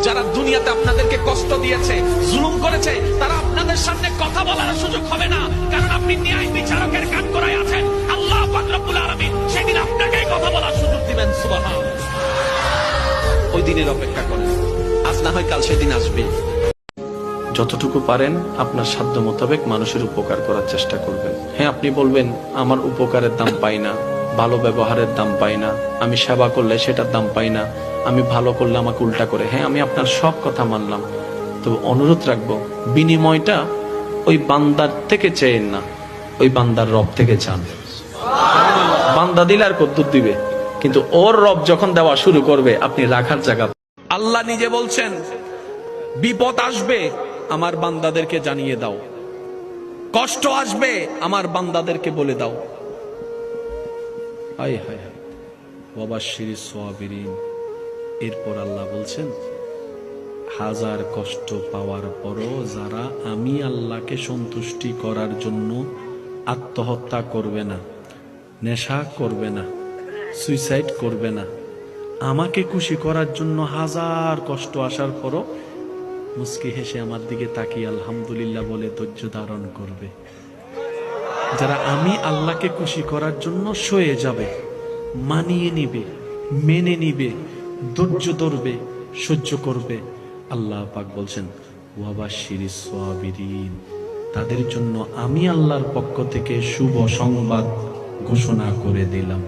যারা দুনিয়াতে আপনাদেরকে কষ্ট দিয়েছে, জুলুম করেছে, তারা আপনাদের সামনে কথা বলার সুযোগ হবে না, কারণ আপনি ন্যায় বিচারকের কাঠগড়ায় আছেন। আল্লাহ পাক রব্বুল আলামিন সেদিন আপনাকে কথা বলার সুযোগ দিবেন। সুবহানাল্লাহ। ওই দিনের অপেক্ষা করেন, আজ না হয় কাল সেদিন আসবে। যতটুকু পারেন আপনার সাধ্য মোতাবেক মানুষের উপকার করার চেষ্টা করবেন। হ্যাঁ, আপনি বলবেন আমার উপকারের দাম পাই না, ভালো ব্যবহারের দাম পাই না, আমি সেবা করলে সেটার দাম পাই না, আমি ভালো করলে আমাকে উল্টা করে। হ্যাঁ, আমি আপনার সব কথা মানলাম, তবে অনুরোধ রাখবো বিনিময়টা ওই বান্দার থেকে চেয়েন না, ওই বান্দার রব থেকে চান। বান্দা দিলে আর কদ্দুর দিবে, কিন্তু ওর রব যখন দেওয়া শুরু করবে আপনি রাখার জায়গা। আল্লাহ নিজে বলছেন, বিপদ আসবে আমার বান্দাদেরকে জানিয়ে দাও, কষ্ট আসবে আমার বান্দাদেরকে বলে দাও। হায় হায় হায়, ওয়াবাশশিরিস সাবিরিন। এরপর আল্লাহ বলছেন, হাজার কষ্ট পাওয়ার পরও যারা আমি আল্লাহকে সন্তুষ্টি করার জন্য আত্মহত্যা করবে না, নেশা করবে না, সুইসাইড করবে না, আমাকে খুশি করার জন্য হাজার কষ্ট আসার পরও মুস্কি হেসে আমার দিকে তাকিয়ে আলহামদুলিল্লাহ বলে ধৈর্য ধারণ করবে, যারা আমি আল্লাহকে খুশি করার জন্য সয়ে যাবে, মানিয়ে নিবে, মেনে নিবে, ধৈর্য ধরবে, সহ্য করবে, আল্লাহ পাক বলছেন ওয়াবাশশিরিস সাবিরিন, তাদের জন্য আমি আল্লাহর পক্ষ থেকে শুভ সংবাদ ঘোষণা করে দিলাম।